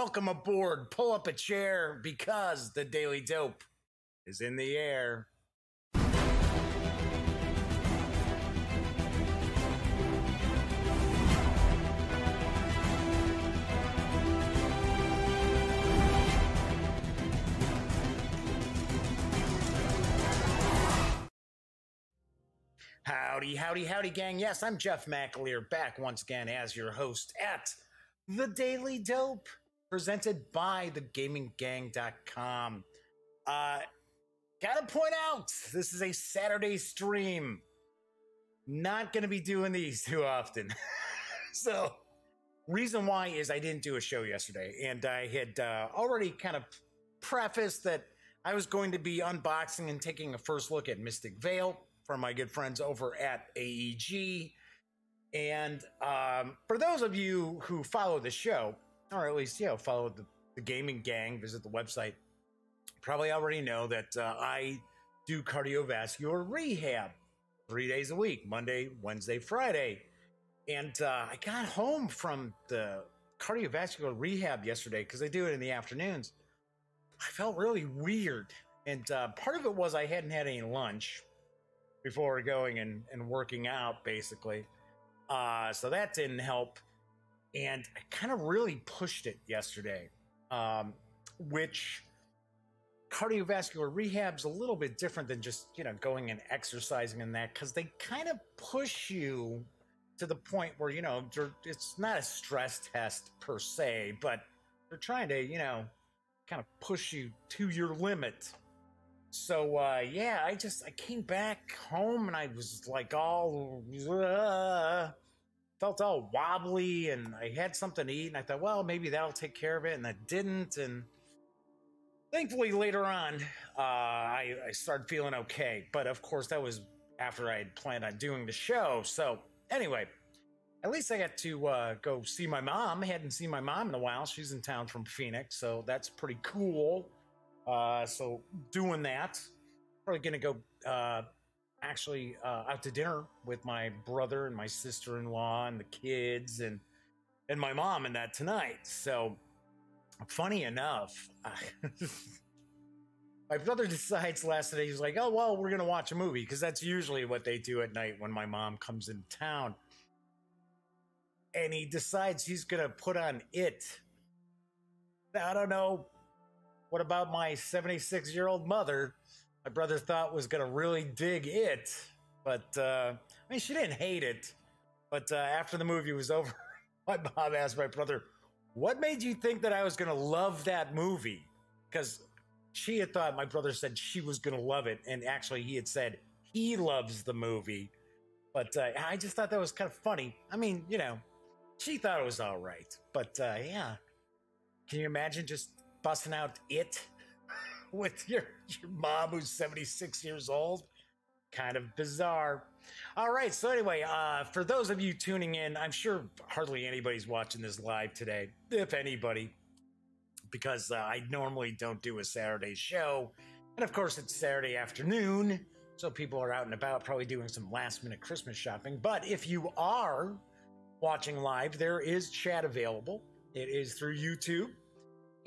welcome aboard. Pull up a chair because the Daily Dope is in the air. Howdy, howdy, howdy, gang. Yes, I'm Jeff McAleer, back once again as your host at The Daily Dope, presented by thegaminggang.com. Gotta point out, this is a Saturday stream. Not gonna be doing these too often. So, reason why is I didn't do a show yesterday, and I had already kind of prefaced that I was going to be unboxing and taking a first look at Mystic Vale from my good friends over at AEG. And for those of you who follow the show, or at least, follow the gaming gang, visit the website, probably already know that I do cardiovascular rehab 3 days a week, Monday, Wednesday, Friday. And I got home from the cardiovascular rehab yesterday because I do it in the afternoons. I felt really weird. And part of it was I hadn't had any lunch before going and working out, basically. So that didn't help. And I kind of really pushed it yesterday, which cardiovascular rehab's a little bit different than just, going and exercising and that, because they kind of push you to the point where, it's not a stress test per se, but they're trying to, kind of push you to your limit. So, I came back home and I was like felt all wobbly, and I had something to eat, and I thought, well, maybe that'll take care of it, and that didn't. And thankfully later on, I started feeling okay. But of course, that was after I had planned on doing the show. So anyway, at least I got to go see my mom. I hadn't seen my mom in a while. She's in town from Phoenix, so that's pretty cool. So doing that, probably gonna go out to dinner with my brother and my sister-in-law and the kids and my mom and that tonight. So funny enough, my brother decides last night, he's like, oh, well, we're gonna watch a movie, because that's usually what they do at night when my mom comes in town. And he decides he's gonna put on It. I don't know what about my 76-year-old mother, my brother thought was going to really dig It. But, she didn't hate it. But after the movie was over, my mom asked my brother, what made you think that I was going to love that movie? Because she had thought my brother said she was going to love it. And actually, he had said he loves the movie. But I just thought that was kind of funny. She thought it was all right. But, yeah. Can you imagine just busting out It with your mom who's 76 years old? Kind of bizarre. All right, so anyway, for those of you tuning in, I'm sure hardly anybody's watching this live today, if anybody, because I normally don't do a Saturday show. And of course, it's Saturday afternoon, so people are out and about probably doing some last-minute Christmas shopping. But if you are watching live, there is chat available. It is through YouTube.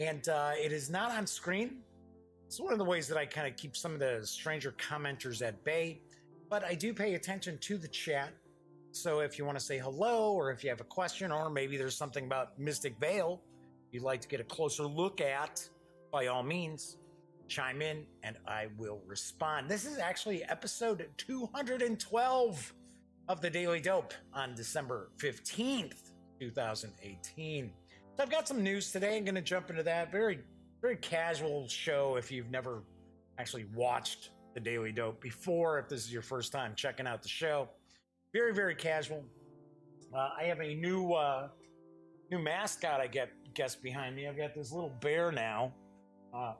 And it is not on screen. It's one of the ways that I kind of keep some of the stranger commenters at bay. But I do pay attention to the chat. So if you want to say hello, or if you have a question, or maybe there's something about Mystic Vale you'd like to get a closer look at, by all means, chime in and I will respond. This is actually episode 212 of The Daily Dope on December 15th, 2018. So I've got some news today. I'm going to jump into that. Very, very casual show if you've never actually watched The Daily Dope before, if this is your first time checking out the show. Very, very casual. I have a new mascot, I guess, behind me. I've got this little bear now,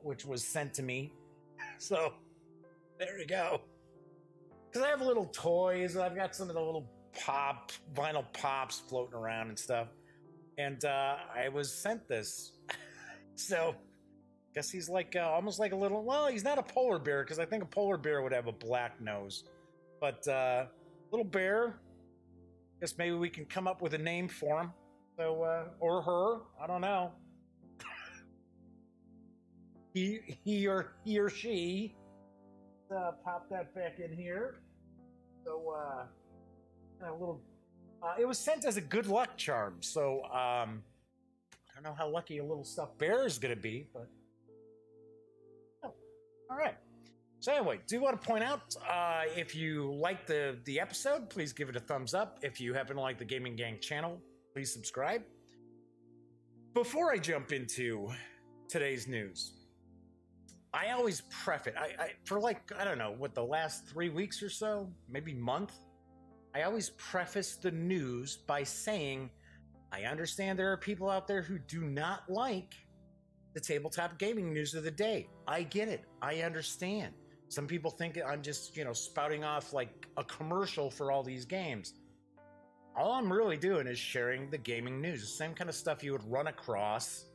which was sent to me. So there you go. Because I have little toys. I've got some of the little vinyl pops floating around and stuff. And I was sent this. So, guess he's like almost like a little, well, he's not a polar bear, because I think a polar bear would have a black nose. But little bear, guess maybe we can come up with a name for him. So, or her, I don't know. he or she. Pop that back in here. So a little. It was sent as a good luck charm. So I don't know how lucky a little stuffed bear is going to be, but oh, all right. So anyway, do want to point out, if you like the episode, please give it a thumbs up. If you happen to like the Gaming Gang channel, please subscribe. Before I jump into today's news, I always preface, for like, I don't know, what, the last 3 weeks or so, maybe month, I always preface the news by saying, I understand there are people out there who do not like the tabletop gaming news of the day. I get it. I understand. Some people think I'm just, spouting off like a commercial for all these games. All I'm really doing is sharing the gaming news, the same kind of stuff you would run across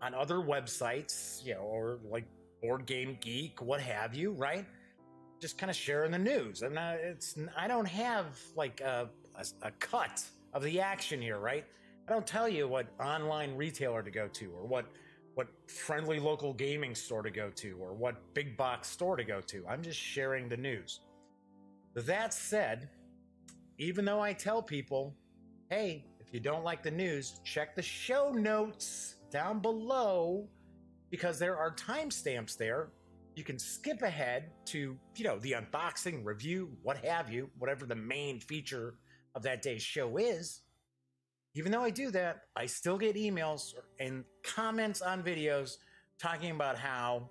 on other websites, or like Board Game Geek, what have you, right? Just kind of sharing the news. I don't have like a cut of the action here, right? I don't tell you what online retailer to go to, or what friendly local gaming store to go to, or what big box store to go to. I'm just sharing the news. That said, even though I tell people, hey, if you don't like the news, check the show notes down below, because there are timestamps there. You can skip ahead to, the unboxing, review, what have you, whatever the main feature of that day's show is. Even though I do that, I still get emails and comments on videos talking about how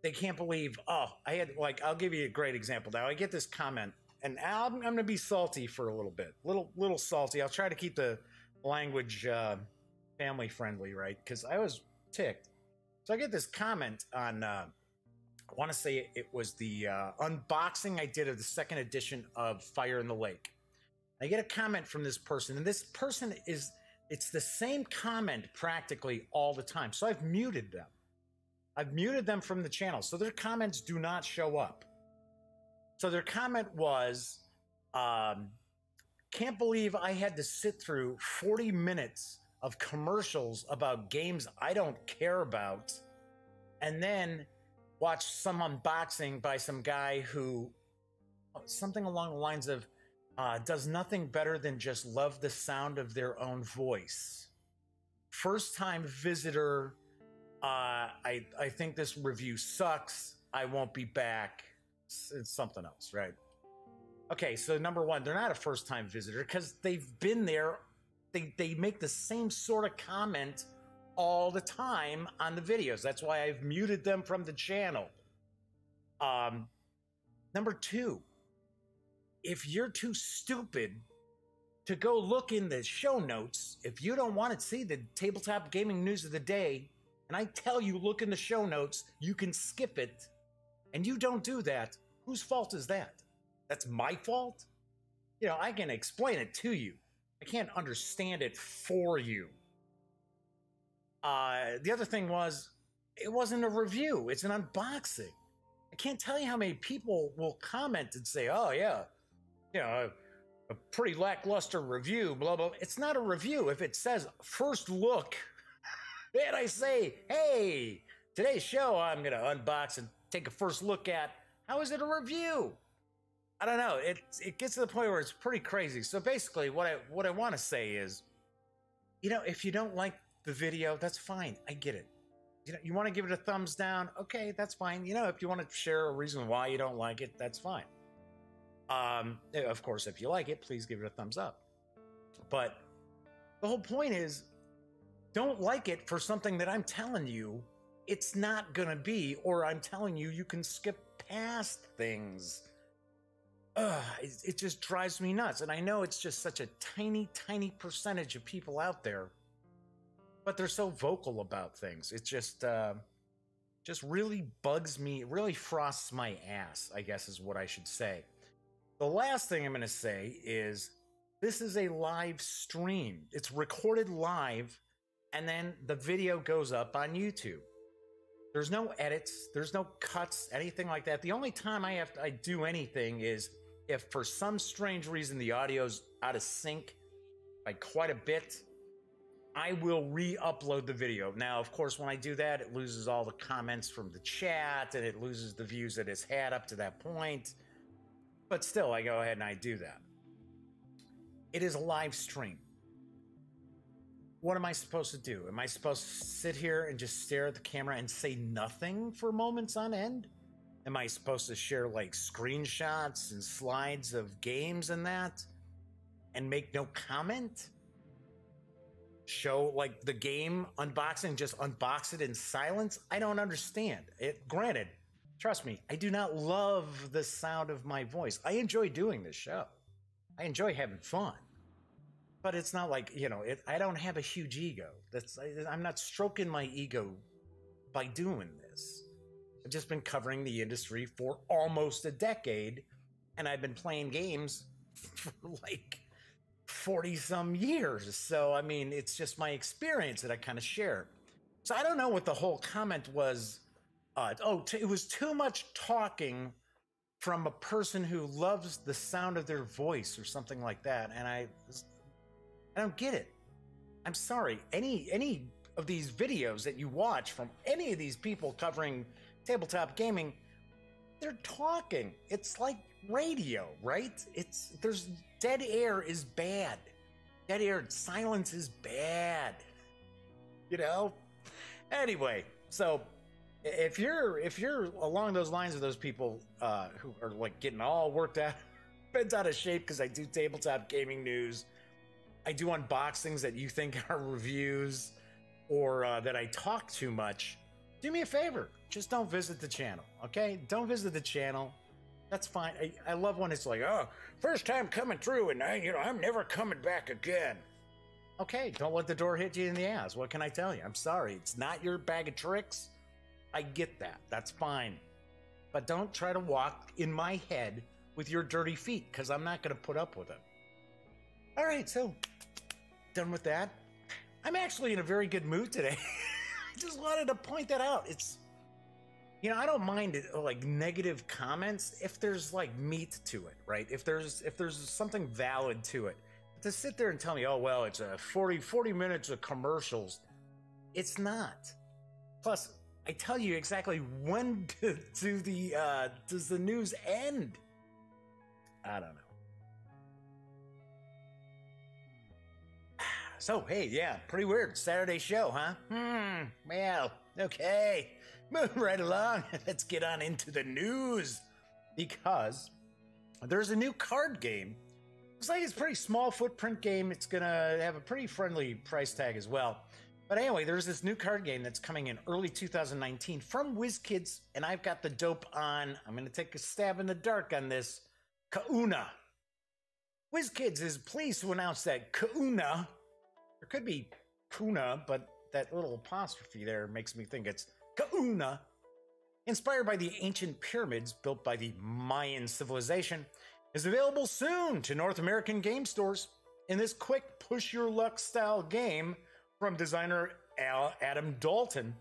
they can't believe, I'll give you a great example now. I get this comment, and I'm going to be salty for a little bit, little salty. I'll try to keep the language family friendly, right? Because I was ticked. So I get this comment on, I want to say it was the unboxing I did of the second edition of Fire in the Lake. I get a comment from this person, and this person it's the same comment practically all the time. So I've muted them. I've muted them from the channel, so their comments do not show up. So their comment was, can't believe I had to sit through 40 minutes of commercials about games I don't care about, and then watch some unboxing by some guy who, something along the lines of, does nothing better than just love the sound of their own voice. First time visitor, I think this review sucks. I won't be back. It's something else, right? Okay, so number one, they're not a first time visitor because they've been there. They make the same sort of comment all the time on the videos. That's why I've muted them from the channel. Number two, if you're too stupid to go look in the show notes, if you don't want to see the tabletop gaming news of the day, and I tell you, look in the show notes, you can skip it, and you don't do that, whose fault is that? That's my fault? I can explain it to you. I can't understand it for you. The other thing was, it wasn't a review. It's an unboxing. I can't tell you how many people will comment and say, oh, yeah, a pretty lackluster review, blah, blah. It's not a review. If it says first look, and I say, hey, today's show, I'm going to unbox and take a first look at, how is it a review? I don't know. It gets to the point where it's pretty crazy. So basically what I want to say is, if you don't like the video, that's fine. I get it. You want to give it a thumbs down? Okay, that's fine. If you want to share a reason why you don't like it, that's fine. Of course, if you like it, please give it a thumbs up. But the whole point is, don't like it for something that I'm telling you it's not gonna be, or I'm telling you you can skip past things. It just drives me nuts. And I know it's just such a tiny, tiny percentage of people out there, but they're so vocal about things. It just really bugs me. It really frosts my ass, I guess is what I should say. The last thing I'm going to say is, this is a live stream. It's recorded live, and then the video goes up on YouTube. There's no edits. There's no cuts, anything like that. The only time I do anything is if for some strange reason the audio's out of sync by quite a bit. I will re-upload the video. Now, of course, when I do that, it loses all the comments from the chat and it loses the views that it's had up to that point. But still, I go ahead and I do that. It is a live stream. What am I supposed to do? Am I supposed to sit here and just stare at the camera and say nothing for moments on end? Am I supposed to share like screenshots and slides of games and that and make no comment? Show like the game unboxing, just unbox it in silence? I don't understand it. Granted, trust me, I do not love the sound of my voice. I enjoy doing this show. I enjoy having fun. But it's not like, you know, I don't have a huge ego. I'm not stroking my ego by doing this. I've just been covering the industry for almost a decade, and I've been playing games for like 40 some years. So, I mean, it's just my experience that I kind of share. So I don't know what the whole comment was. It was too much talking from a person who loves the sound of their voice or something like that. And I don't get it. I'm sorry. Any of these videos that you watch from any of these people covering tabletop gaming, they're talking. It's like radio, right? There's dead air is bad. Dead air, silence is bad. You know? Anyway, so if you're along those lines of those people who are like getting all worked out, bent out of shape because I do tabletop gaming news, I do unboxings that you think are reviews, or that I talk too much, do me a favor. Just don't visit the channel, okay? Don't visit the channel. That's fine. I love when it's like, oh, first time coming through and I'm never coming back again. Okay, don't let the door hit you in the ass. What can I tell you? I'm sorry. It's not your bag of tricks. I get that. That's fine. But don't try to walk in my head with your dirty feet, because I'm not going to put up with it. All right, so done with that. I'm actually in a very good mood today. I just wanted to point that out. It's, I don't mind it, like negative comments if there's like meat to it, right? If there's something valid to it. To sit there and tell me, oh, well, it's a 40 minutes of commercials. It's not. Plus, I tell you exactly when does the news end? I don't know. So, hey, yeah, pretty weird. Saturday show, huh? Well, okay. Moving right along. Let's get on into the news. Because there's a new card game. Looks like it's a pretty small footprint game. It's going to have a pretty friendly price tag as well. But anyway, there's this new card game that's coming in early 2019 from WizKids, and I've got the dope on. I'm going to take a stab in the dark on this. Kauna. WizKids is pleased to announce that Kauna, there could be Kuna, but that little apostrophe there makes me think it's Kauna, inspired by the ancient pyramids built by the Mayan civilization, is available soon to North American game stores. In this quick push-your-luck style game from designer Adam Dalton,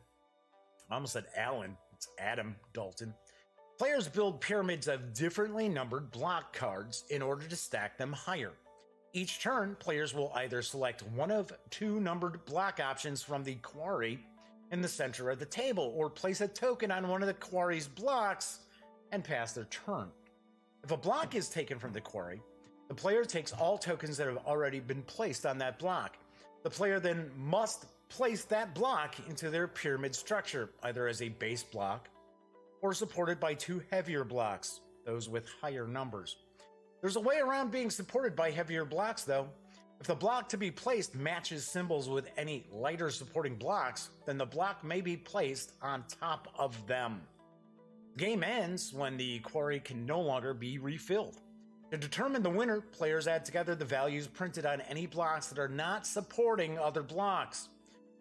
I almost said Alan, it's Adam Dalton, players build pyramids of differently numbered block cards in order to stack them higher. Each turn, players will either select one of two numbered block options from the quarry in the center of the table, or place a token on one of the quarry's blocks and pass their turn. If a block is taken from the quarry, the player takes all tokens that have already been placed on that block. The player then must place that block into their pyramid structure, either as a base block or supported by two heavier blocks, those with higher numbers. There's a way around being supported by heavier blocks, though. If the block to be placed matches symbols with any lighter supporting blocks, then the block may be placed on top of them. The game ends when the quarry can no longer be refilled. To determine the winner, players add together the values printed on any blocks that are not supporting other blocks.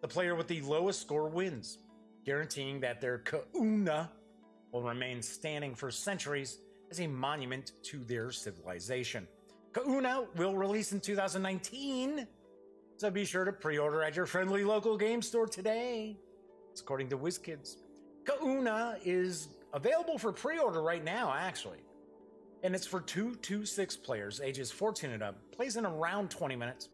The player with the lowest score wins, guaranteeing that their Kauna will remain standing for centuries as a monument to their civilization. Kauna will release in 2019, so be sure to pre-order at your friendly local game store today. It's according to WizKids. Kauna is available for pre-order right now, actually. And it's for 2 to 6 players, ages 14 and up. Plays in around 20 minutes.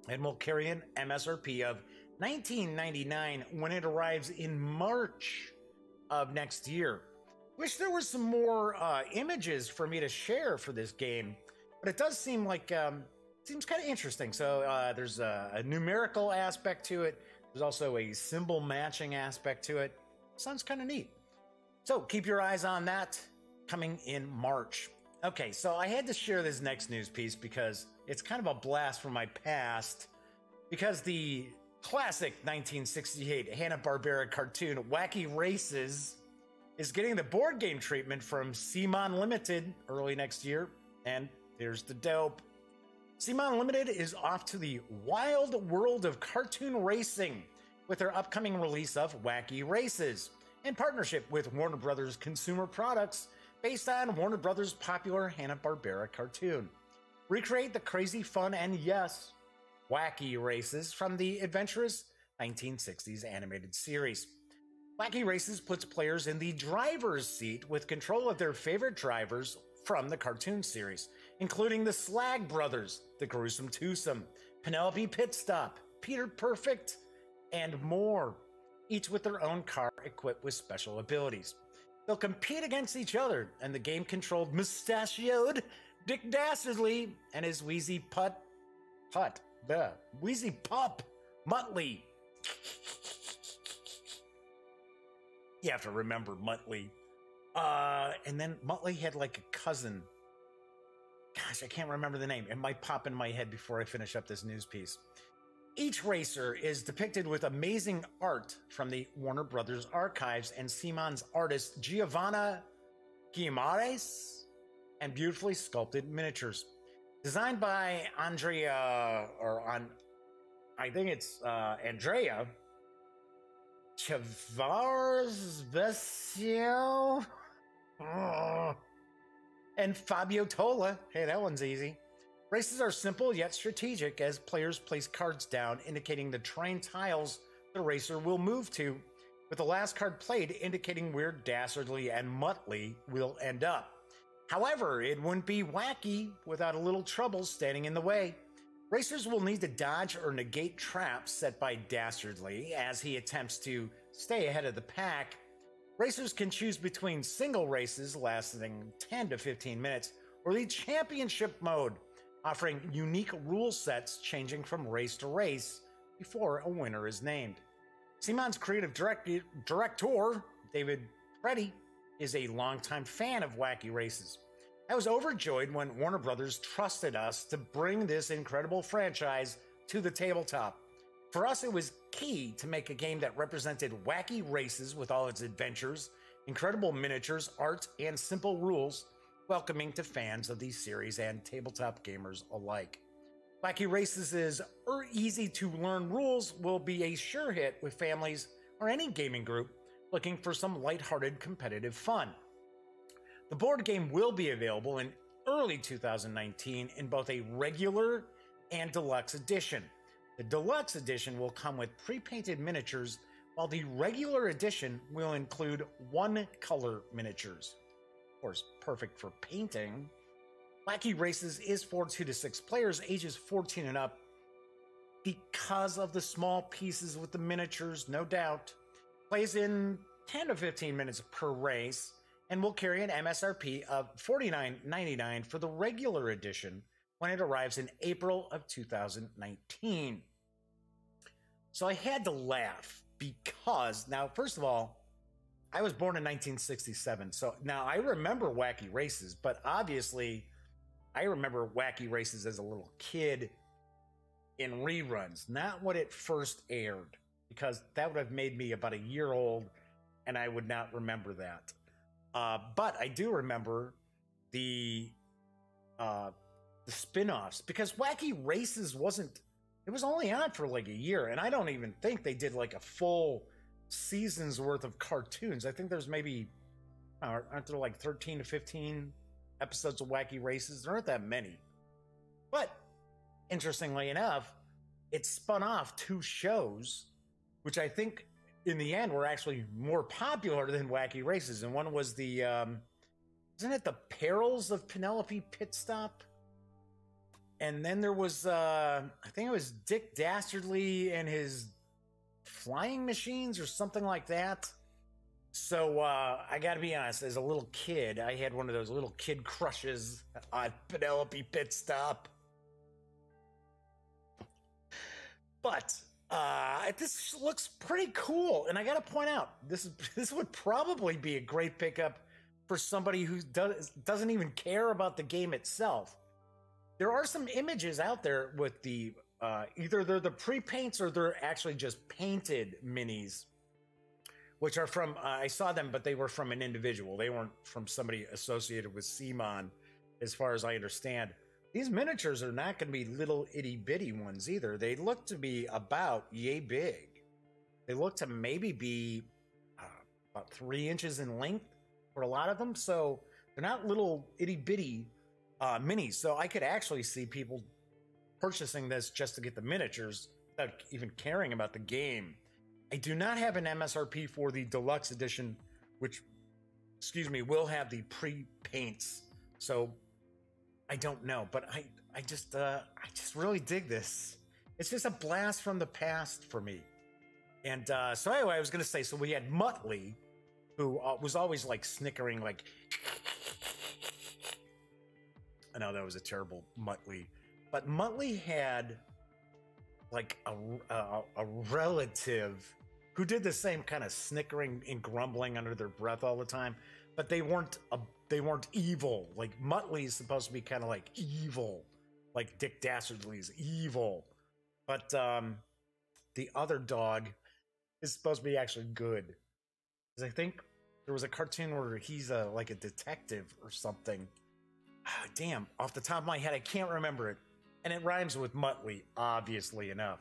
and will carry an MSRP of $19.99 when it arrives in March of next year. Wish there were some more images for me to share for this game, but it does seem like seems kind of interesting. So there's a numerical aspect to it. There's also a symbol matching aspect to it. Sounds kind of neat. So keep your eyes on that, coming in March. Okay, so I had to share this next news piece because it's kind of a blast from my past, because the classic 1968 Hanna-Barbera cartoon Wacky Races is getting the board game treatment from CMON Limited early next year, and here's the dope. CMON Limited is off to the wild world of cartoon racing with their upcoming release of Wacky Races, in partnership with Warner Brothers Consumer Products, based on Warner Brothers' popular Hanna-Barbera cartoon. Recreate the crazy fun and, yes, wacky races from the adventurous 1960s animated series. Wacky Races puts players in the driver's seat with control of their favorite drivers from the cartoon series, including the Slag Brothers, the Gruesome Twosome, Penelope Pitstop, Peter Perfect, and more, each with their own car equipped with special abilities. They'll compete against each other, and the game-controlled mustachioed Dick Dastardly and his wheezy pup, Muttley. You have to remember Muttley. And then Muttley had like a cousin. Gosh, I can't remember the name. It might pop in my head before I finish up this news piece. Each racer is depicted with amazing art from the Warner Brothers archives and CMON's artist Giovanna Guimares, and beautifully sculpted miniatures. Designed by Andrea Chavarz-Vesio and Fabio Tola. Hey, that one's easy. Races are simple yet strategic as players place cards down indicating the terrain tiles the racer will move to, with the last card played indicating where Dastardly and Muttley will end up. However, it wouldn't be wacky without a little trouble standing in the way. Racers will need to dodge or negate traps set by Dastardly as he attempts to stay ahead of the pack. Racers can choose between single races lasting 10 to 15 minutes or the championship mode, offering unique rule sets changing from race to race before a winner is named. CMON's creative director, David Preddy, is a longtime fan of Wacky Races. I was overjoyed when Warner Brothers trusted us to bring this incredible franchise to the tabletop. For us, it was key to make a game that represented Wacky Races with all its adventures, incredible miniatures, art, and simple rules, welcoming to fans of these series and tabletop gamers alike. Wacky Races' easy-to-learn rules will be a sure hit with families or any gaming group looking for some lighthearted competitive fun. The board game will be available in early 2019 in both a regular and deluxe edition. The deluxe edition will come with pre-painted miniatures, while the regular edition will include one-color miniatures. Of course, perfect for painting. Wacky Races is for 2 to 6 players, ages 14 and up, because of the small pieces with the miniatures, no doubt. Plays in 10 to 15 minutes per race, and will carry an MSRP of $49.99 for the regular edition when it arrives in April of 2019. So I had to laugh because, now, first of all, I was born in 1967, so now I remember Wacky Races, but obviously I remember Wacky Races as a little kid in reruns, not when it first aired, because that would have made me about a year old, and I would not remember that. But I do remember the spin-offs, because Wacky Races it was only on for like a year, and I don't even think they did like a full season's worth of cartoons. I think there's maybe, aren't there like 13 to 15 episodes of Wacky Races? There aren't that many. But interestingly enough, it spun off 2 shows, which I think in the end were actually more popular than Wacky Races. And one was the, isn't it The Perils of Penelope Pitstop? And then there was, I think it was Dick Dastardly and his flying machines or something like that. So I got to be honest, as a little kid, I had one of those little kid crushes on Penelope Pitstop. But this looks pretty cool, and I got to point out, this would probably be a great pickup for somebody who doesn't even care about the game itself. There are some images out there with the either they're the pre-paints or they're actually just painted minis, which are from I saw them, but they were from an individual. They weren't from somebody associated with CMON, as far as I understand. These miniatures are not going to be little itty bitty ones either. They look to be about yay big. They look to maybe be about 3 inches in length for a lot of them. So they're not little itty bitty minis. So I could actually see people purchasing this just to get the miniatures without even caring about the game. I do not have an MSRP for the deluxe edition, which, excuse me, will have the pre-paints. So I don't know, but I just really dig this. It's just a blast from the past for me. And so anyway, I was going to say, so we had Muttley, who was always like snickering, like, I know that was a terrible Muttley, but Muttley had like a relative who did the same kind of snickering and grumbling under their breath all the time, but they weren't evil. Like Muttley is supposed to be kind of like evil, like Dick Dastardly's evil, but the other dog is supposed to be actually good. Because I think there was a cartoon where he's like a detective or something. Oh, damn, off the top of my head, I can't remember it. And it rhymes with Muttley, obviously enough.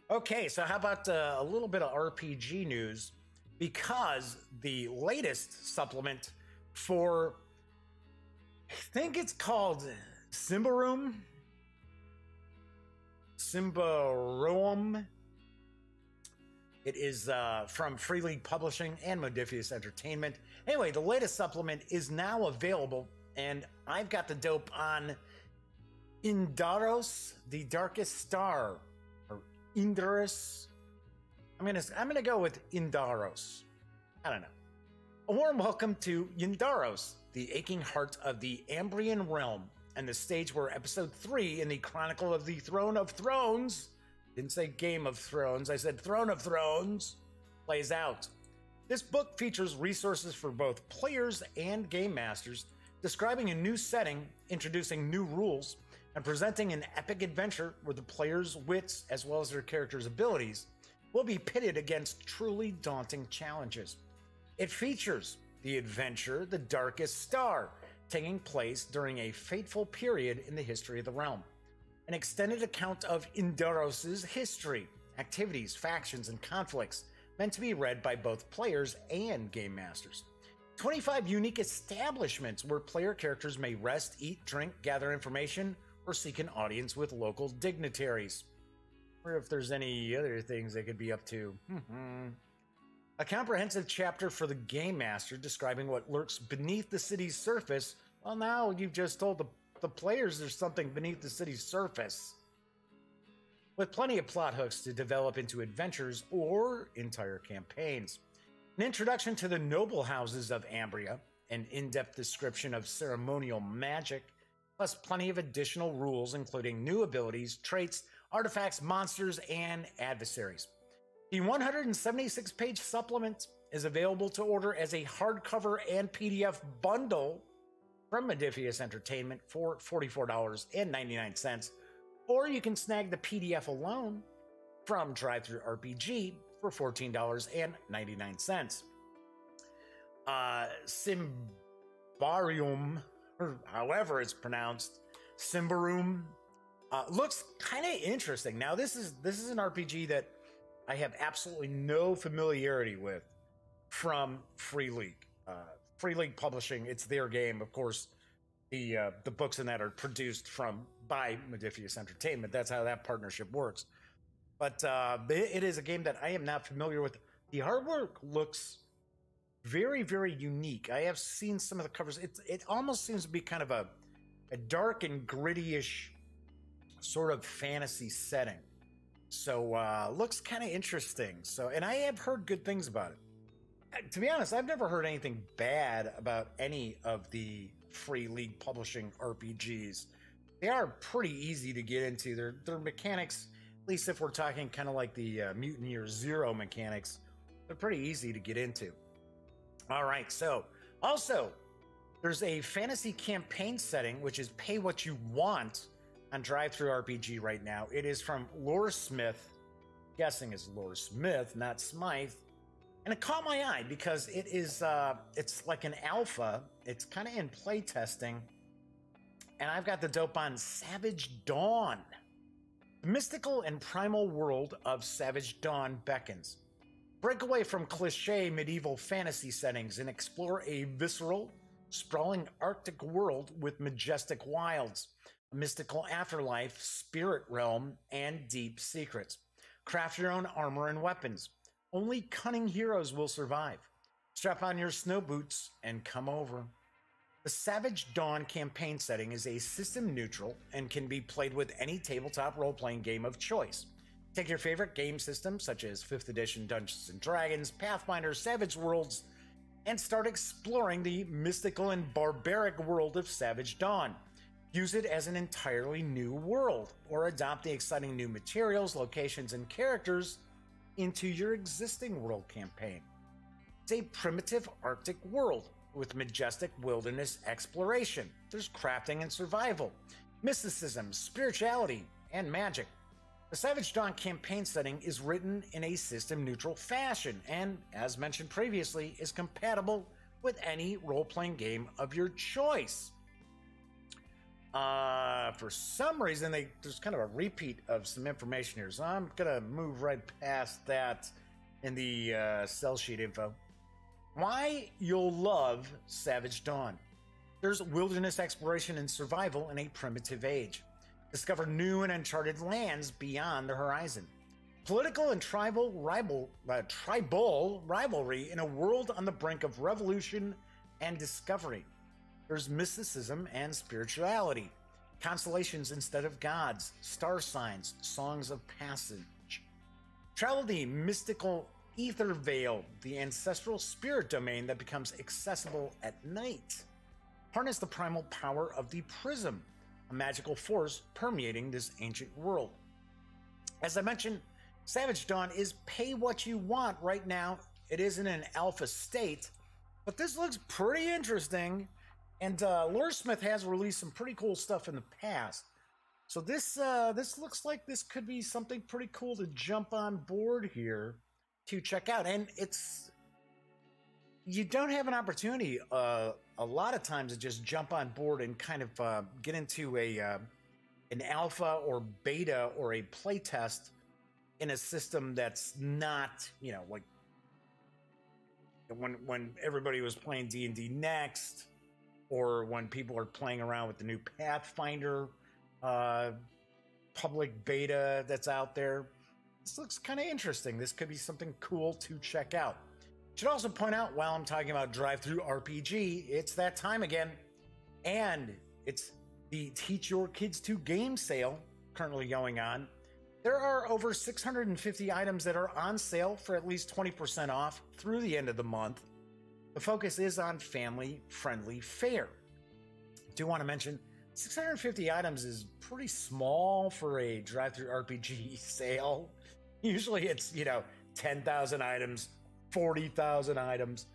Okay, so how about a little bit of RPG news? Because the latest supplement for, I think it's called Symbaroum. It is from Free League Publishing and Modiphius Entertainment. Anyway, the latest supplement is now available, and I've got the dope on Indaros, the Darkest Star, or Indaros. I'm gonna go with Indaros. I don't know. A warm welcome to Indaros, the aching heart of the Ambrian realm, and the stage where Episode 3 in the Chronicle of the Throne of Thrones, didn't say Game of Thrones, I said Throne of Thrones, plays out. This book features resources for both players and game masters, describing a new setting, introducing new rules, and presenting an epic adventure where the players' wits, as well as their characters' abilities, will be pitted against truly daunting challenges. It features the adventure The Darkest Star, taking place during a fateful period in the history of the realm. An extended account of Indaros' history, activities, factions, and conflicts, meant to be read by both players and game masters. 25 unique establishments where player characters may rest, eat, drink, gather information, or seek an audience with local dignitaries. Or if there's any other things they could be up to. A comprehensive chapter for the game master describing what lurks beneath the city's surface. Well, now you've just told the players there's something beneath the city's surface. With plenty of plot hooks to develop into adventures or entire campaigns. An introduction to the noble houses of Ambria, an in-depth description of ceremonial magic, plus plenty of additional rules including new abilities, traits, artifacts, monsters, and adversaries. The 176-page supplement is available to order as a hardcover and PDF bundle from Modiphius Entertainment for $44.99, or you can snag the PDF alone from DriveThruRPG for $14.99. Symbaroum, or however it's pronounced, Symbaroum, looks kind of interesting. Now, this is an RPG that I have absolutely no familiarity with from Free League. Free League Publishing, it's their game. Of course, the books in that are produced by Modiphius Entertainment. That's how that partnership works. But it is a game that I am not familiar with. The artwork looks very, very unique. I have seen some of the covers. It almost seems to be kind of a dark and gritty-ish sort of fantasy setting. So looks kind of interesting. So, and I have heard good things about it. To be honest, I've never heard anything bad about any of the free League Publishing RPGs. They are pretty easy to get into. Their mechanics, at least if we're talking kind of like the Mutant Year Zero mechanics, they're pretty easy to get into. All right, so also there's a fantasy campaign setting, which is pay what you want on DriveThruRPG right now. It is from LoreSmyth. Guessing is LoreSmyth, not Smythe. And it caught my eye because it is it's like an alpha. It's kind of in play testing. And I've got the dope on Savage Dawn. The mystical and primal world of Savage Dawn beckons. Break away from cliche medieval fantasy settings and explore a visceral, sprawling Arctic world with majestic wilds, a mystical afterlife, spirit realm, and deep secrets. Craft your own armor and weapons. Only cunning heroes will survive. Strap on your snow boots and come over. The Savage Dawn campaign setting is a system neutral and can be played with any tabletop role-playing game of choice. Take your favorite game systems such as 5th edition Dungeons & Dragons, Pathfinder, Savage Worlds, and start exploring the mystical and barbaric world of Savage Dawn. Use it as an entirely new world, or adopt the exciting new materials, locations, and characters into your existing world campaign. It's a primitive Arctic world with majestic wilderness exploration. There's crafting and survival, mysticism, spirituality, and magic. The Savage Dawn campaign setting is written in a system-neutral fashion and, as mentioned previously, is compatible with any role-playing game of your choice. For some reason, there's kind of a repeat of some information here, so I'm going to move right past that in the sell sheet info. Why you'll love Savage Dawn. There's wilderness exploration and survival in a primitive age. Discover new and uncharted lands beyond the horizon. Political and tribal rivalry in a world on the brink of revolution and discovery. There's mysticism and spirituality. Constellations instead of gods. Star signs. Songs of passage. Travel the mystical Ether Vale, the ancestral spirit domain that becomes accessible at night. Harness the primal power of the Prism, a magical force permeating this ancient world. As I mentioned, Savage Dawn is pay what you want right now. It is in an alpha state, but this looks pretty interesting. And LoreSmyth has released some pretty cool stuff in the past. So this looks like this could be something pretty cool to jump on board here to check out. And you don't have an opportunity a lot of times to just jump on board and kind of get into an alpha or beta or a play test in a system that's not, you know, like when everybody was playing D&D Next, or when people are playing around with the new Pathfinder public beta that's out there. This looks kind of interesting. This could be something cool to check out. Should also point out, while I'm talking about DriveThruRPG, it's that time again, and it's the Teach Your Kids to Game sale currently going on. There are over 650 items that are on sale for at least 20% off through the end of the month. The focus is on family-friendly fare. I do want to mention, 650 items is pretty small for a DriveThruRPG sale. Usually it's, 10,000 items, 40,000 items.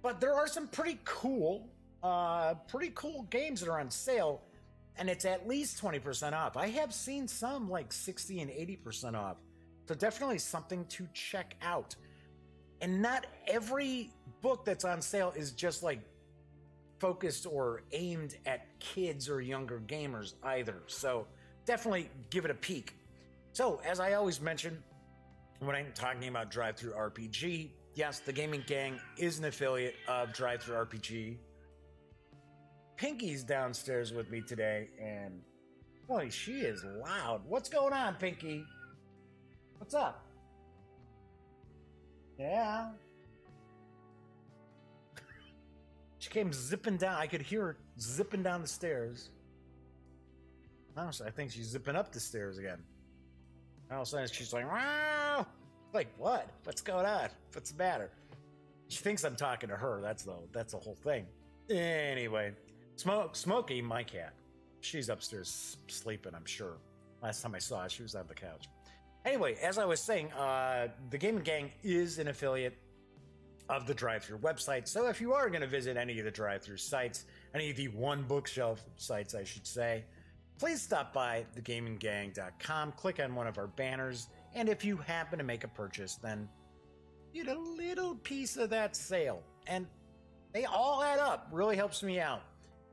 But there are some pretty cool games that are on sale, and it's at least 20% off. I have seen some like 60 and 80% off. So definitely something to check out. And not every book that's on sale is just like focused or aimed at kids or younger gamers either. So definitely give it a peek. So as I always mention when I'm talking about DriveThruRPG, yes, the Gaming Gang is an affiliate of DriveThruRPG. Pinky's downstairs with me today, and boy, she is loud. What's going on, Pinky? What's up? Yeah. She came zipping down. I could hear her zipping down the stairs. Honestly, I think she's zipping up the stairs again. And all of a sudden, she's like, wow! Like, what? What's going on? What's the matter? She thinks I'm talking to her. That's the whole thing. Anyway, Smokey, my cat, she's upstairs sleeping, I'm sure. Last time I saw her, she was on the couch. Anyway, as I was saying, the Gaming Gang is an affiliate of the DriveThru website. So if you are going to visit any of the DriveThru sites, any of the One Bookshelf sites, I should say, please stop by thegaminggang.com, click on one of our banners, and if you happen to make a purchase, then get a little piece of that sale. And they all add up. Really helps me out.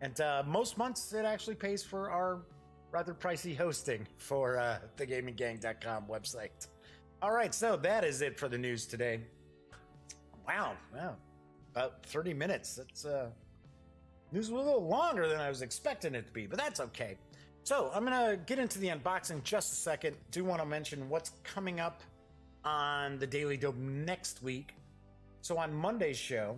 And most months, it actually pays for our rather pricey hosting for thegaminggang.com website. All right, so that is it for the news today. Wow, about 30 minutes. That's news was a little longer than I was expecting it to be, but that's okay. So I'm gonna get into the unboxing just a second. Do want to mention what's coming up on the Daily Dope next week. So on Monday's show,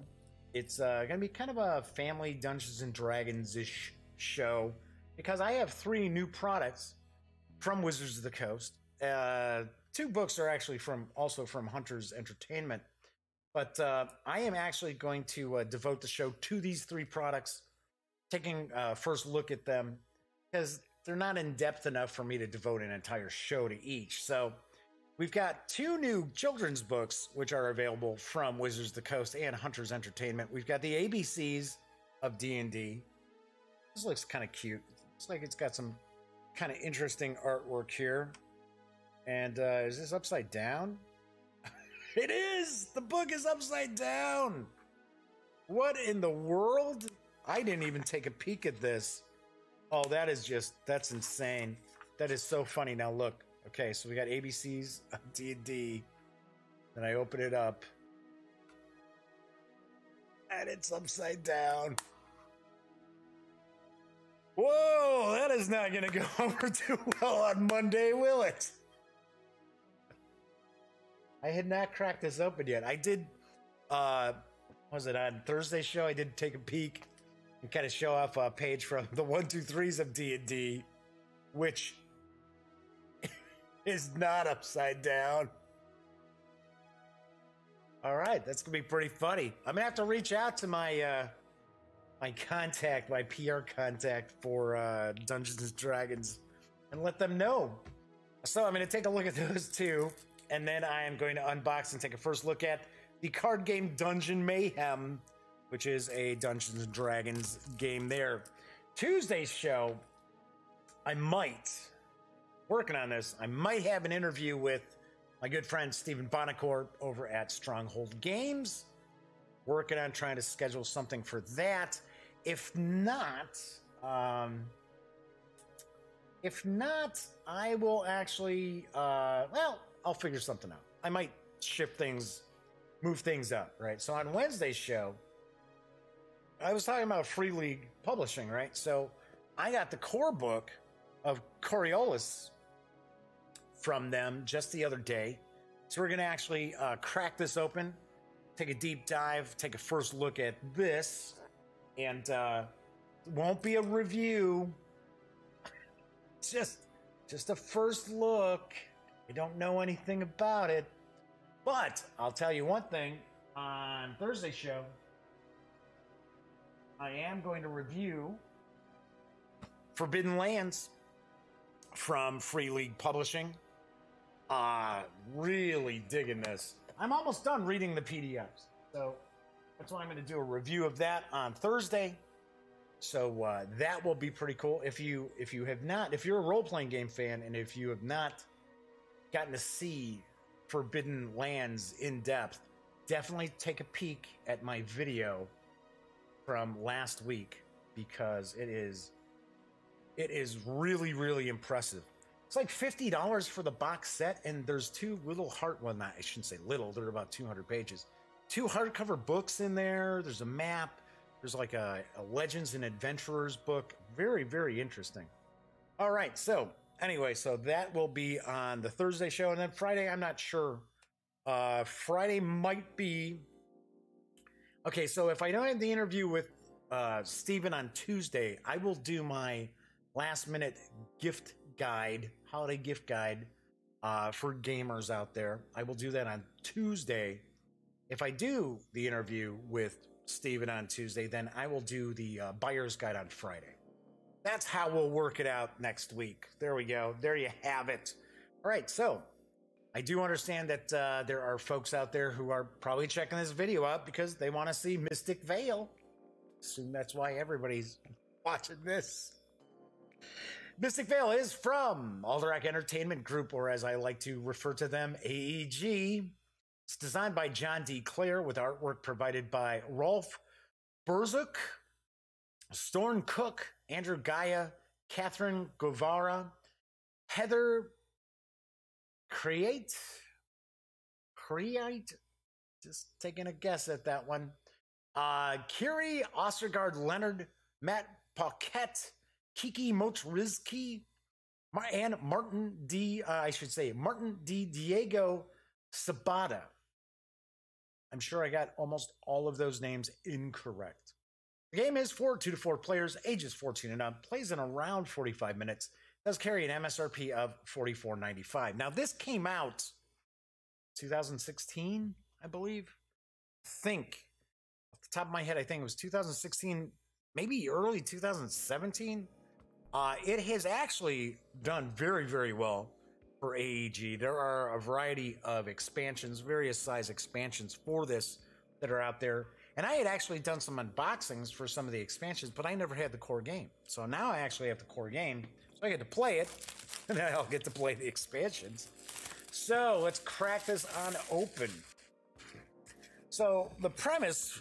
it's gonna be kind of a family Dungeons and Dragons-ish show because I have 3 new products from Wizards of the Coast. 2 books are actually also from Hunters Entertainment. But I am actually going to devote the show to these 3 products, taking a first look at them, because they're not in depth enough for me to devote an entire show to each. So we've got 2 new children's books, which are available from Wizards of the Coast and Hunters Entertainment. We've got the ABCs of D&D. This looks kind of cute. Looks like it's got some kind of interesting artwork here. And is this upside down? It is! The book is upside down! What in the world? I didn't even take a peek at this. Oh, that's insane. That is so funny. Now look. Okay, so we got ABCs of D&D. Then I open it up. And it's upside down. Whoa! That is not going to go over too well on Monday, will it? I had not cracked this open yet. I did, was it on Thursday's show? I did take a peek and kind of show off a page from the 1-2-3s of D&D, which is not upside down. All right, that's gonna be pretty funny. I'm gonna have to reach out to my my PR contact for Dungeons and Dragons, and let them know. So I'm gonna take a look at those 2. And then I am going to unbox and take a first look at the card game Dungeon Mayhem, which is a Dungeons & Dragons game there. Tuesday's show, I might, working on this, I might have an interview with my good friend Stephen Bonacore over at Stronghold Games. Working on trying to schedule something for that. If not, I will actually, I'll figure something out. I might shift things, move things up, right? So on Wednesday's show, I was talking about Free League Publishing, right? So I got the core book of Coriolis from them just the other day. So we're going to actually crack this open, take a deep dive, take a first look at this, and it won't be a review, just a first look. I don't know anything about it, but I'll tell you one thing. On Thursday's show, I am going to review Forbidden Lands from Free League Publishing. Really digging this. I'm almost done reading the PDFs, so that's why I'm going to do a review of that on Thursday. So that will be pretty cool. If you're a role-playing game fan, and if you have not gotten to see Forbidden Lands in depth, definitely take a peek at my video from last week, because it is really, really impressive. It's like $50 for the box set, and there's 2 little I shouldn't say little, they're about 200 pages. 2 hardcover books in there. There's a map. There's like a Legends and Adventurers book. Very, very interesting. All right, so anyway, so that will be on the Thursday show. And then Friday, I'm not sure. Friday might be... Okay, so if I don't have the interview with Steven on Tuesday, I will do my last minute gift guide, holiday gift guide for gamers out there. I will do that on Tuesday. If I do the interview with Steven on Tuesday, then I will do the buyer's guide on Friday. That's how we'll work it out next week. There we go. There you have it. All right, so I do understand that there are folks out there who are probably checking this video out because they want to see Mystic Vale. Assume that's why everybody's watching this. Mystic Vale is from Alderac Entertainment Group, or as I like to refer to them, AEG. It's designed by John D. Clare with artwork provided by Rolf Burzuk, Storn Cook, Andrew Gaia, Catherine Guevara, Heather Create, just taking a guess at that one. Kiri Ostergaard Leonard, Matt Paquette, Kiki Mochrizki, and Martin D. Diego Sabata. I'm sure I got almost all of those names incorrect. The game is for 2 to 4 players, ages 14 and up, plays in around 45 minutes, does carry an MSRP of $44.95. Now, this came out 2016, I believe. Off the top of my head, I think it was 2016, maybe early 2017. It has actually done very, very well for AEG. There are a variety of expansions, various size expansions for this that are out there. And I had actually done some unboxings for some of the expansions, but I never had the core game. So now I actually have the core game, so I get to play it, and then I'll get to play the expansions. So let's crack this on open. So the premise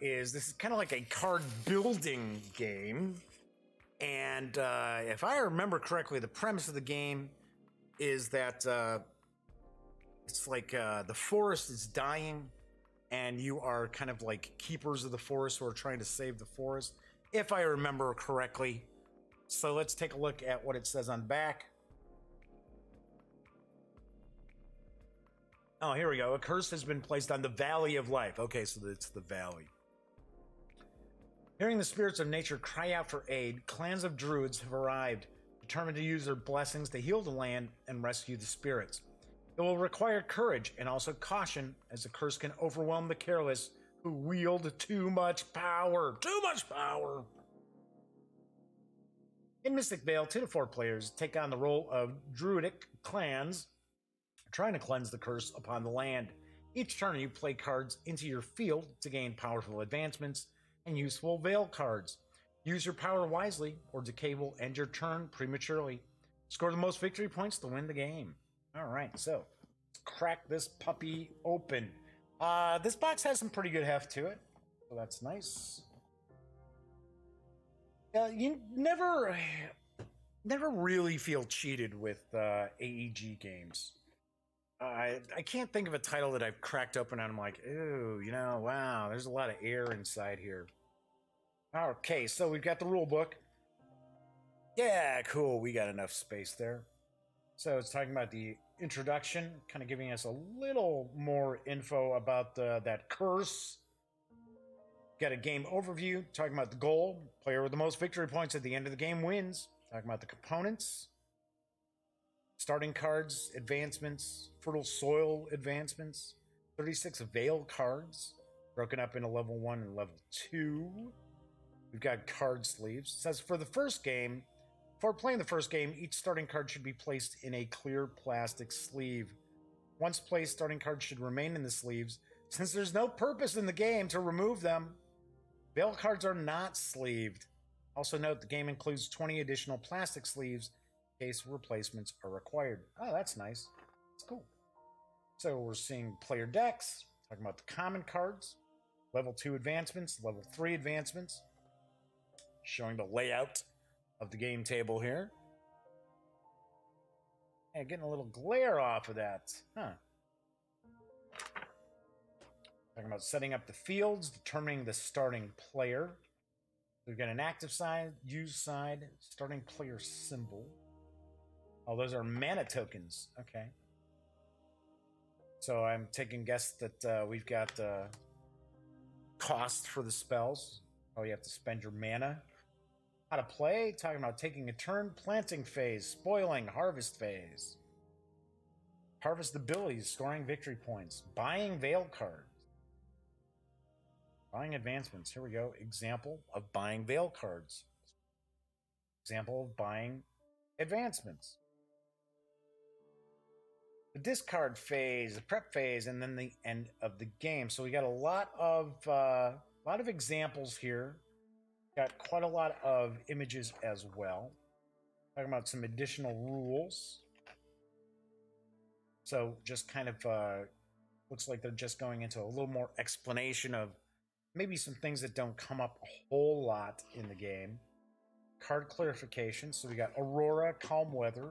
is this is kind of like a card building game. And if I remember correctly, the premise of the game is that it's like the forest is dying, and you are kind of like keepers of the forest who are trying to save the forest, if I remember correctly. So let's take a look at what it says on back. Oh, here we go. A curse has been placed on the Valley of Life. Okay, so it's the valley. Hearing the spirits of nature cry out for aid, clans of druids have arrived, determined to use their blessings to heal the land and rescue the spirits. It will require courage and also caution, as the curse can overwhelm the careless who wield too much power. Too much power! In Mystic Vale, 2 to 4 players take on the role of druidic clans trying to cleanse the curse upon the land. Each turn you play cards into your field to gain powerful advancements and useful Vale cards. Use your power wisely, or decay will end your turn prematurely. Score the most victory points to win the game. All right, so let's crack this puppy open. This box has some pretty good heft to it, so that's nice. You never really feel cheated with AEG games. I can't think of a title that I've cracked open and I'm like, ooh, you know, wow, there's a lot of air inside here. Okay, so we've got the rule book. Yeah, cool, we got enough space there. So it's talking about the introduction, kind of giving us a little more info about that curse. Got a game overview, talking about the goal. Player with the most victory points at the end of the game wins. Talking about the components. Starting cards, advancements, fertile soil advancements. 36 Vale cards, broken up into level 1 and level 2. We've got card sleeves. It says for the first game, before playing the first game, each starting card should be placed in a clear plastic sleeve. Once placed, starting cards should remain in the sleeves, since there's no purpose in the game to remove them. Vale cards are not sleeved. Also note the game includes 20 additional plastic sleeves in case replacements are required. Oh, that's nice. That's cool. So we're seeing player decks, talking about the common cards, level 2 advancements, level 3 advancements, showing the layout of the game table here. And getting a little glare off of that. Huh. Talking about setting up the fields, determining the starting player. We've got an active side, use side, starting player symbol. Oh, those are mana tokens. Okay. So I'm taking guess that we've got cost for the spells. Oh, you have to spend your mana. How to play, talking about taking a turn, planting phase, spoiling, harvest phase. Harvest abilities, scoring victory points, buying Vale cards. Buying advancements, here we go. Example of buying Vale cards. Example of buying advancements. The discard phase, the prep phase, and then the end of the game. So we got a lot of examples here. Got quite a lot of images as well. Talking about some additional rules. So just kind of looks like they're just going into a little more explanation of maybe some things that don't come up a whole lot in the game. Card clarification. So we got Aurora, Calm Weather.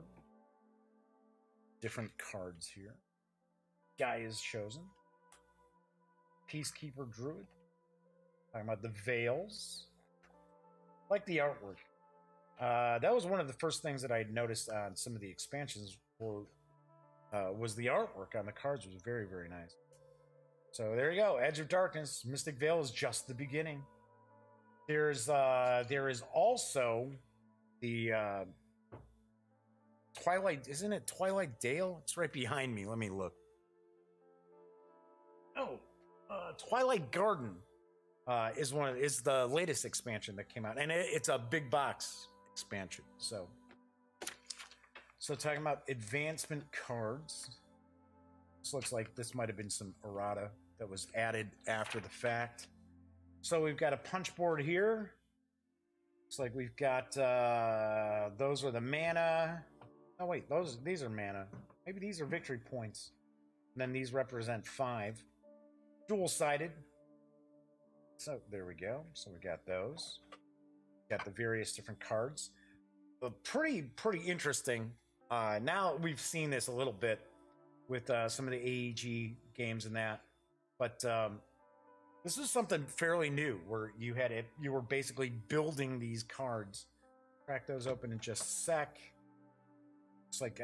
Different cards here. Guy is chosen. Peacekeeper Druid. Talking about the Veils. Like the artwork. That was one of the first things that I noticed on some of the expansions was the artwork on the cards was very, very nice. So there you go. Edge of Darkness. Mystic Vale is just the beginning. There is also the Twilight, isn't it Twilight Dale? It's right behind me. Let me look. Oh, Twilight Garden is the latest expansion that came out, and it's a big box expansion. So talking about advancement cards. This looks like this might have been some errata that was added after the fact. So we've got a punch board here. Looks like we've got those are the mana. Oh wait, these are mana. Maybe these are victory points. And then these represent 5. Dual-sided. So there we go. So we got those. Got the various different cards. Pretty interesting. Now we've seen this a little bit with some of the AEG games and that, but this is something fairly new where you were basically building these cards. Crack those open in just a sec. Looks like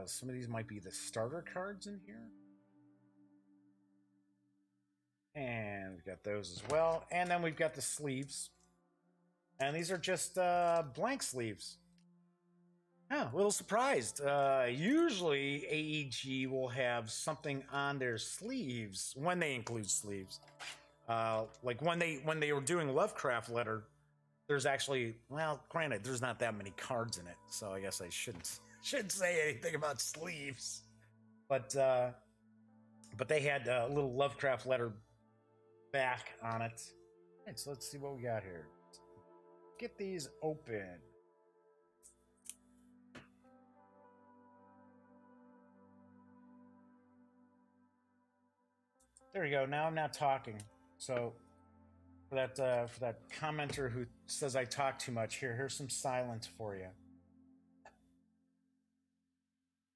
some of these might be the starter cards in here. And we've got those as well. And then we've got the sleeves. And these are just blank sleeves. Yeah, a little surprised. Usually AEG will have something on their sleeves when they include sleeves. Like when they were doing Lovecraft Letter, there's actually, well, granted, there's not that many cards in it, so I guess I shouldn't say anything about sleeves. But they had a little Lovecraft Letter back on it. Right, so let's see what we got here. Get these open. There we go. Now I'm not talking. So for that commenter who says I talk too much, here's some silence for you.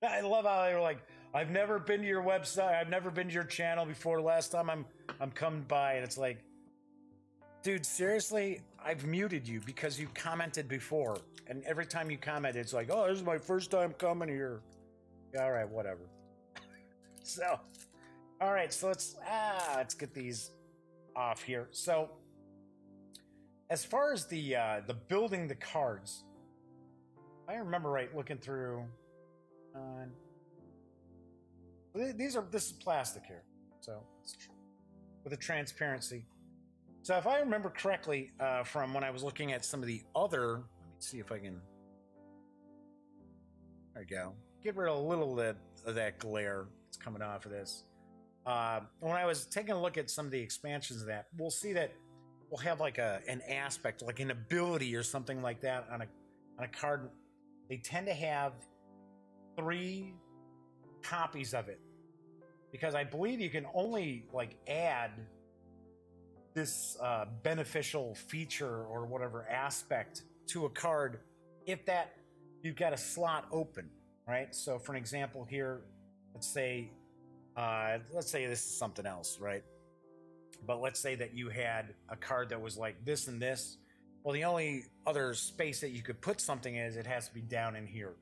I love how they were like, I've never been to your website, I've never been to your channel before. Last time I'm coming by, and it's like, dude, seriously, I've muted you because you commented before, and every time you comment, it's like, oh, this is my first time coming here. Yeah, all right, whatever. So, all right, so let's get these off here. So, as far as the building the cards, I remember right looking through. This is plastic here, so it's with a transparency. So if I remember correctly from when I was looking at some of the other, let me see if I can. There we go. Get rid of a little bit of that glare that's coming off of this. When I was taking a look at some of the expansions of that, we'll see that we'll have like an aspect, like an ability or something like that on a card. They tend to have 3 copies of it, because I believe you can only like add this beneficial feature or whatever aspect to a card if that you've got a slot open, right? So for an example here, let's say this is something else, right? But let's say that you had a card that was like this and this. Well, the only other space that you could put something is it has to be down in here.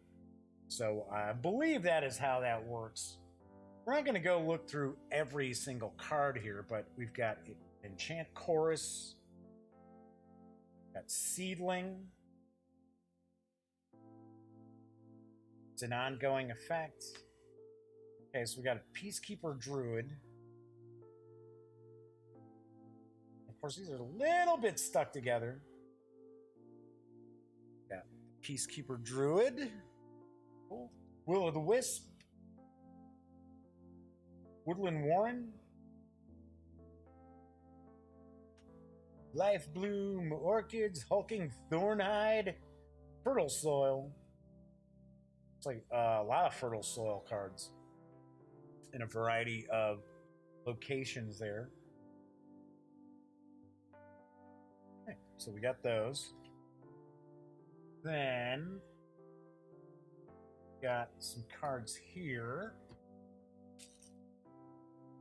So I believe that is how that works. We're not going to go look through every single card here, but we've got Enchant Chorus, got Seedling. It's an ongoing effect. Okay, so we got a Peacekeeper Druid. Of course, these are a little bit stuck together. Got Peacekeeper Druid. Cool. Will-o'-the-Wisp. Woodland Warren. Life Bloom, Orchids, Hulking Thornhide, Fertile Soil. It's like a lot of Fertile Soil cards in a variety of locations there. Okay, so we got those. Then got some cards here.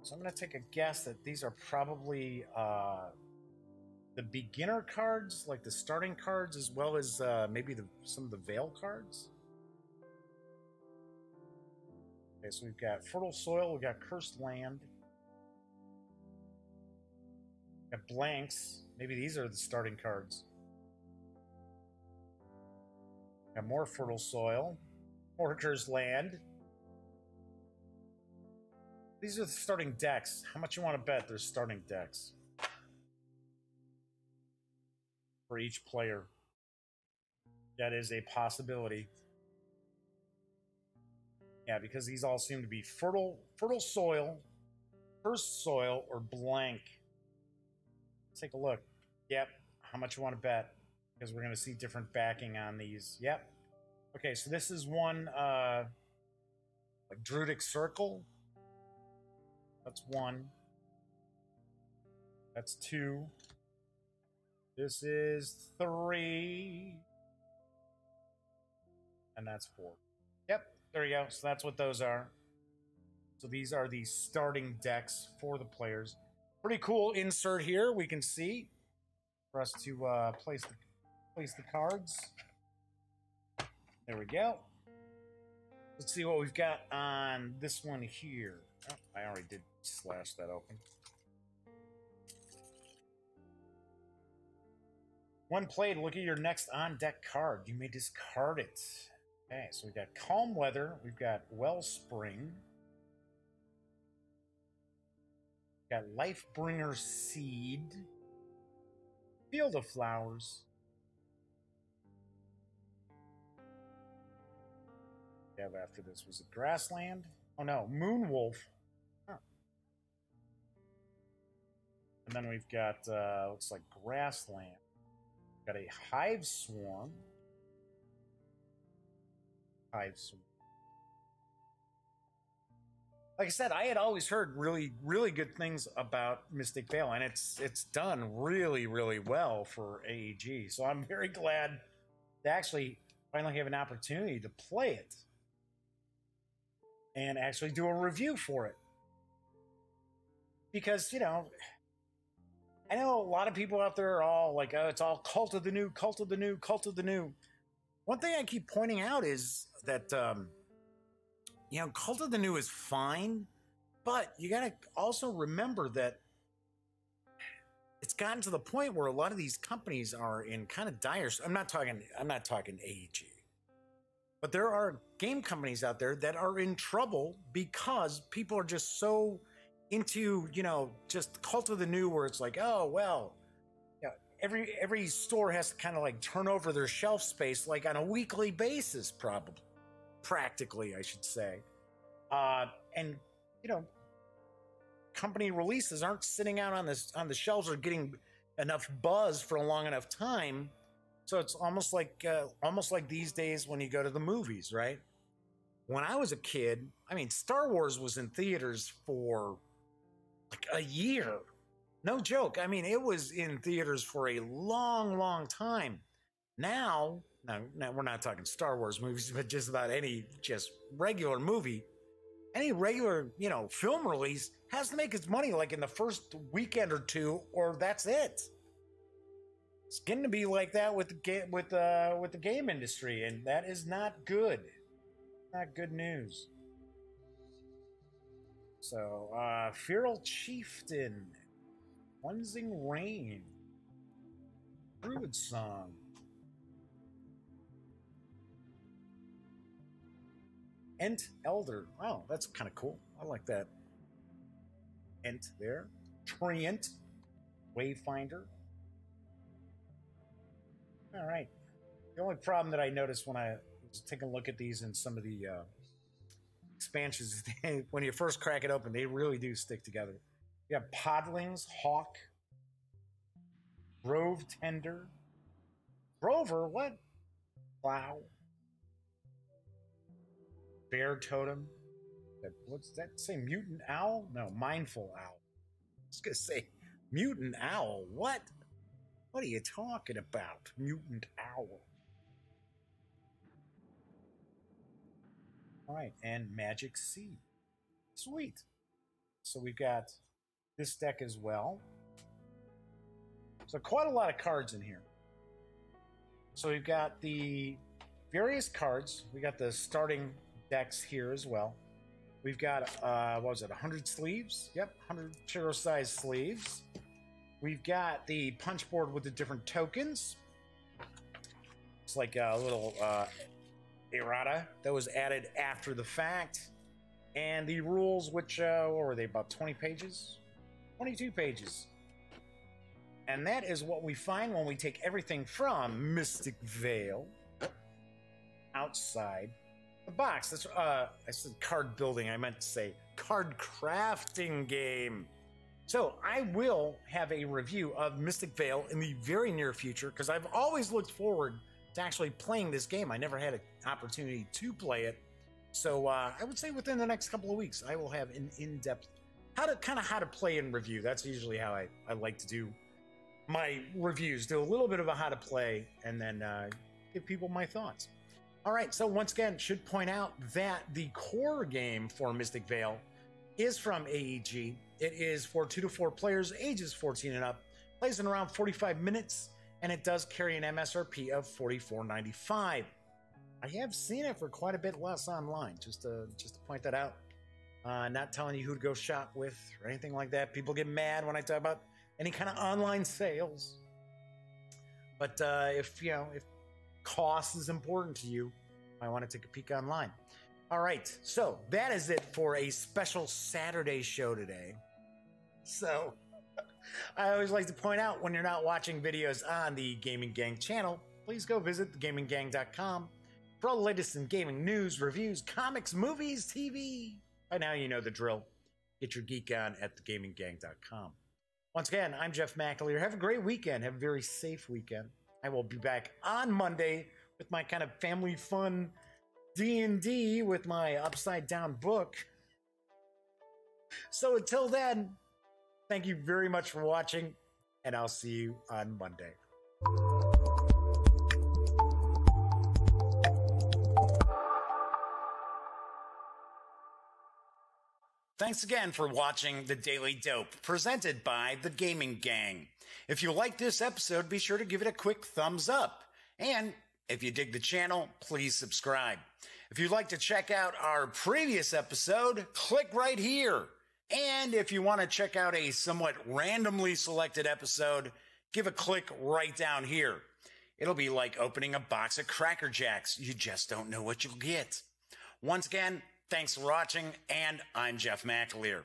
So I'm going to take a guess that these are probably the beginner cards, like the starting cards, as well as maybe some of the Vale cards. Okay, so we've got Fertile Soil, we've got Cursed Land. We've got blanks. Maybe these are the starting cards. Got more Fertile Soil. More Cursed Land. These are the starting decks. How much you want to bet there's starting decks for each player? That is a possibility. Yeah, because these all seem to be fertile soil, Cursed Soil, or blank. Let's take a look. Yep. How much you want to bet? Because we're going to see different backing on these. Yep. Okay, so this is one like Druidic Circle. That's one. That's two. This is three. And that's four. Yep, there you go. So that's what those are. So these are the starting decks for the players. Pretty cool insert here. We can see for us to place the cards. There we go. Let's see what we've got on this one here. Oh, I already did slash that open. When played, look at your next on-deck card. You may discard it. Okay, so we've got Calm Weather. We've got Wellspring. We've got Lifebringer Seed. Field of Flowers. We have after this, was it Grassland? Oh no, Moonwolf. Huh. And then we've got, looks like Grassland. We've got a Hive Swarm. Hive Swarm. Like I said, I had always heard really, really good things about Mystic Vale, and it's done really, really well for AEG. So I'm very glad to actually finally have an opportunity to play it and actually do a review for it. Because, you know, I know a lot of people out there are all like, oh, it's all cult of the new, cult of the new, cult of the new. One thing I keep pointing out is that, you know, cult of the new is fine, but you got to also remember that it's gotten to the point where a lot of these companies are in kind of dire. I'm not talking AEG. But there are game companies out there that are in trouble because people are just so into, you know, just cult of the new, where it's like, oh, well, you know, every store has to kind of like turn over their shelf space like on a weekly basis, practically, I should say. And, you know, company releases aren't sitting out on the shelves or getting enough buzz for a long enough time. So it's almost like these days when you go to the movies, right? When I was a kid, I mean, Star Wars was in theaters for like a year. No joke. I mean, it was in theaters for a long, long time. Now we're not talking Star Wars movies, but just about any just regular movie. Any regular, you know, film release has to make its money like in the first weekend or two, or that's it. It's getting to be like that with the game industry, and that is not good. Not good news. So, Feral Chieftain, Cleansing Rain. Druid Song. Ent Elder. Oh, that's kind of cool. I like that. Ent there. Treant. Wayfinder. All right. The only problem that I noticed when I was taking a look at these and some of the expansions, when you first crack it open, they really do stick together. You have Podlings, Hawk, Grove Tender, Grover, what? Plow, Bear Totem. What's that say? Mutant Owl? No, Mindful Owl. I was going to say Mutant Owl. What? What are you talking about? Mutant Owl. All right, and Magic Seed. Sweet. So we've got this deck as well. So quite a lot of cards in here. So we've got the various cards. We got the starting decks here as well. We've got, what was it, 100 sleeves? Yep, 100 Chiro-sized sleeves. We've got the punch board with the different tokens. It's like a little errata that was added after the fact. And the rules, which, what were they, about 20 pages? 22 pages. And that is what we find when we take everything from Mystic Vale outside the box. That's, I said card building, I meant to say card crafting game. So I will have a review of Mystic Vale in the very near future because I've always looked forward to actually playing this game. I never had an opportunity to play it. So I would say within the next couple of weeks, I will have an in-depth how to play and review. That's usually how I like to do my reviews. Do a little bit of a how to play and then give people my thoughts. All right, so once again, should point out that the core game for Mystic Vale is from AEG. It is for 2 to 4 players, ages 14 and up, plays in around 45 minutes, and it does carry an MSRP of $44.95. I have seen it for quite a bit less online, just to point that out. Not telling you who to go shop with or anything like that. People get mad when I talk about any kind of online sales. But if cost is important to you, I want to take a peek online. All right, so that is it for a special Saturday show today. So I always like to point out when you're not watching videos on the Gaming Gang channel, please go visit thegaminggang.com for all the latest in gaming news, reviews, comics, movies, TV. By now you know the drill. Get your geek on at thegaminggang.com. Once again, I'm Jeff McAleer. Have a great weekend. Have a very safe weekend. I will be back on Monday with my kind of family fun D&D with my upside down book. So until then, thank you very much for watching, and I'll see you on Monday. Thanks again for watching The Daily Dope, presented by The Gaming Gang. If you like this episode, be sure to give it a quick thumbs up. And if you dig the channel, please subscribe. If you'd like to check out our previous episode, click right here. And if you want to check out a somewhat randomly selected episode, give a click right down here. It'll be like opening a box of Cracker Jacks. You just don't know what you'll get. Once again, thanks for watching, and I'm Jeff McAleer.